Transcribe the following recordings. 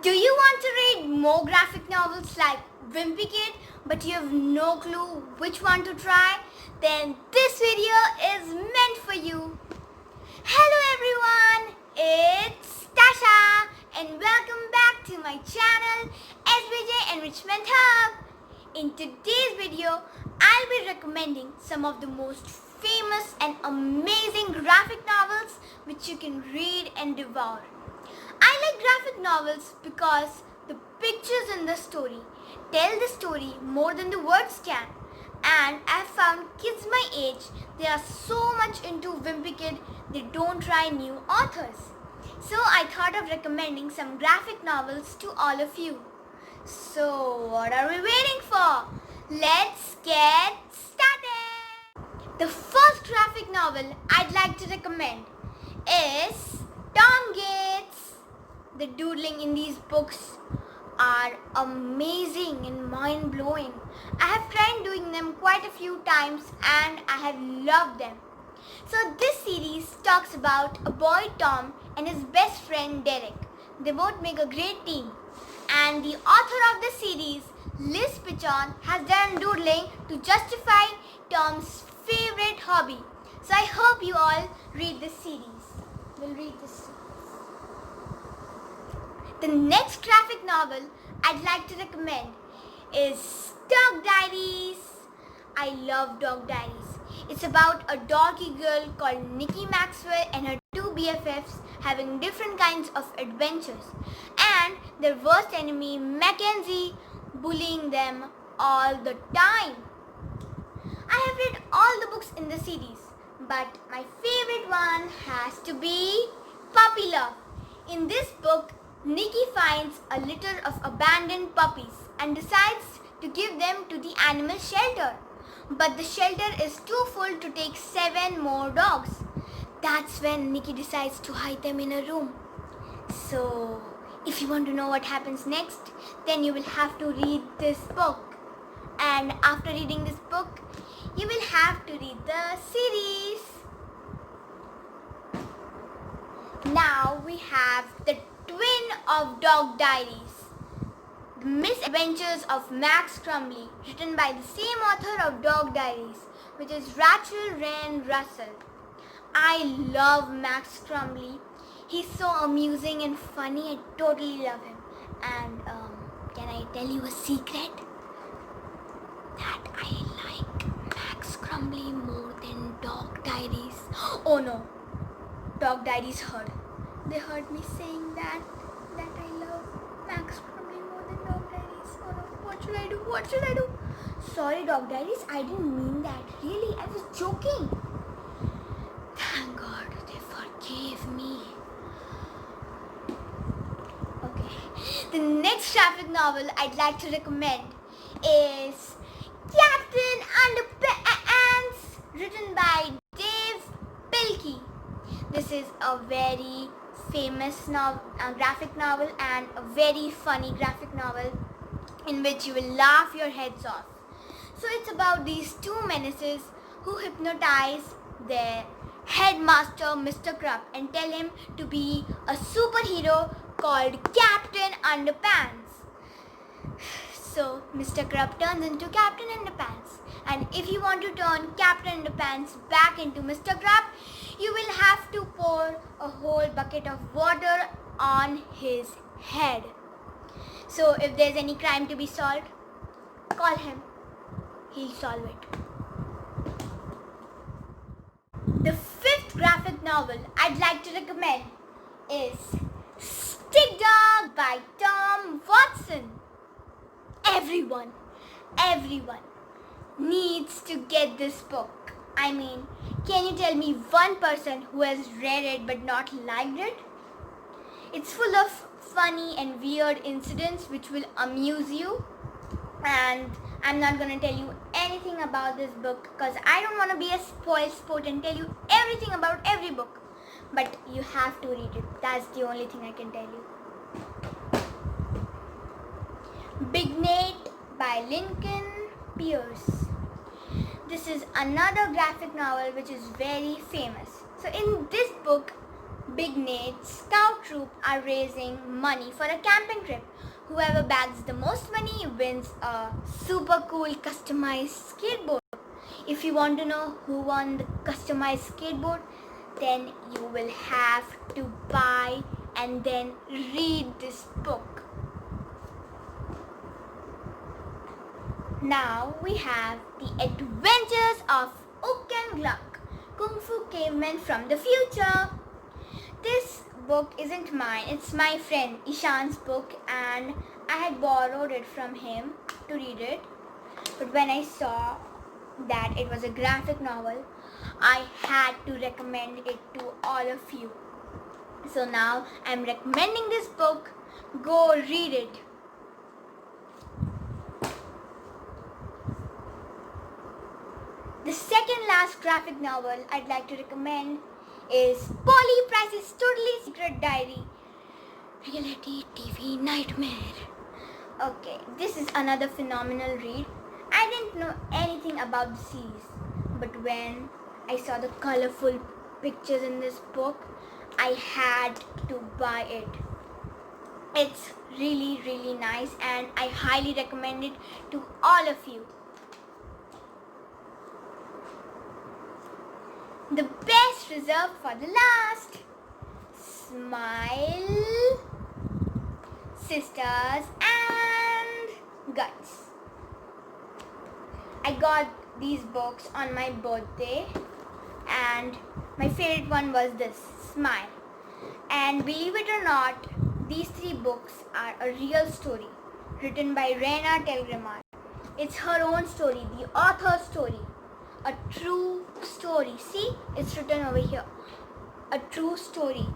Do you want to read more graphic novels like Wimpy Kid, but you have no clue which one to try? Then this video is meant for you. Hello everyone, it's Stasha and welcome back to my channel SBJ Enrichment Hub. In today's video, I'll be recommending some of the most famous and amazing graphic novels which you can read and devour. I like graphic novels because the pictures in the story tell the story more than the words can. And I've found kids my age, they are so much into Wimpy Kid, they don't try new authors. So I thought of recommending some graphic novels to all of you. So what are we waiting for? Let's get started! The first graphic novel I'd like to recommend is Tom Gates. The doodling in these books are amazing and mind-blowing. I have tried doing them quite a few times and I have loved them. So this series talks about a boy Tom and his best friend Derek. They both make a great team. And the author of the series, Liz Pichon, has done doodling to justify Tom's favorite hobby. So I hope you all read this series. We'll read this series. The next graphic novel I'd like to recommend is Dog Diaries. I love Dog Diaries. It's about a doggy girl called Nikki Maxwell and her two BFFs having different kinds of adventures and their worst enemy Mackenzie bullying them all the time. I have read all the books in the series, but my favorite one has to be Puppy Love. In this book, Nikki finds a litter of abandoned puppies and decides to give them to the animal shelter. But the shelter is too full to take 7 more dogs. That's when Nikki decides to hide them in a room. So, if you want to know what happens next, then you will have to read this book. And after reading this book, you will have to read the series. Now we have the twin of Dog Diaries, The Misadventures of Max Crumley, written by the same author of Dog Diaries, which is Rachel Wren Russell. I love Max Crumley. He's so amusing and funny. I totally love him. And can I tell you a secret? That I like Max Crumley more than Dog Diaries. Oh no, Dog Diaries heard. They heard me saying that I love Max Crumley more than Dog Diaries. Oh no, what should I do? What should I do? Sorry Dog Diaries, I didn't mean that. Really, I was joking. Thank God they forgave me. Okay, the next graphic novel I'd like to recommend is Captain Underpants, written by Dave Pilkey. This is a very famous graphic novel and a very funny graphic novel in which you will laugh your heads off. So it's about these two menaces who hypnotize their headmaster Mr. Krupp and tell him to be a superhero called Captain Underpants. So Mr. Krupp turns into Captain Underpants, and if you want to turn Captain Underpants back into Mr. Krupp, you will have to pour a whole bucket of water on his head. So if there's any crime to be solved, call him. He'll solve it. The fifth graphic novel I'd like to recommend is Stick Dog by Tom Watson. Everyone needs to get this book. I mean, can you tell me one person who has read it but not liked it? It's full of funny and weird incidents which will amuse you. And I'm not going to tell you anything about this book because I don't want to be a spoiled sport and tell you everything about every book. But you have to read it. That's the only thing I can tell you. Big Nate by Lincoln Pierce. This is another graphic novel which is very famous. So in this book, Big Nate's scout troop are raising money for a camping trip. Whoever bags the most money wins a super cool customized skateboard. If you want to know who won the customized skateboard, then you will have to buy and then read this book. Now we have The Adventures of Ook and Gluck, Kung Fu Cavemen from the Future. This book isn't mine, it's my friend Ishan's book, and I had borrowed it from him to read it. But when I saw that it was a graphic novel, I had to recommend it to all of you. So now I'm recommending this book. Go read it. The second last graphic novel I'd like to recommend is Polly Price's Totally Secret Diary, Reality TV Nightmare. Okay, this is another phenomenal read. I didn't know anything about the series, but when I saw the colorful pictures in this book, I had to buy it. It's really nice and I highly recommend it to all of you. The best reserved for the last. Smile, Sisters and Guts. I got these books on my birthday and my favorite one was this, Smile. And believe it or not, these 3 books are a real story written by Raina Telgemar. It's her own story, the author's story. A true story. See, it's written over here. A true story.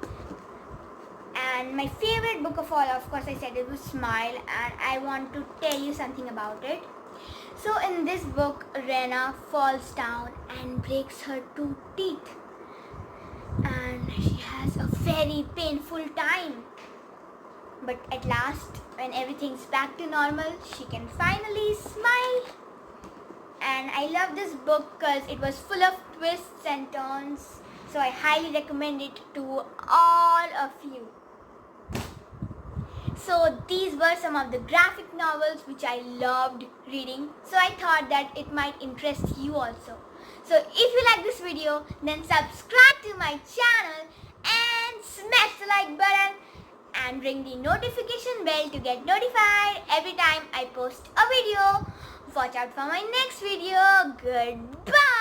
And my favorite book of all, of course, I said it was Smile, and I want to tell you something about it. So in this book, Rena falls down and breaks her 2 teeth. And she has a very painful time. But at last, when everything's back to normal, she can finally smile. And I love this book because it was full of twists and turns. So I highly recommend it to all of you. So these were some of the graphic novels which I loved reading. So I thought that it might interest you also. So if you like this video, then subscribe to my channel and smash the like button and ring the notification bell to get notified every time I post a video. Watch out for my next video. Goodbye.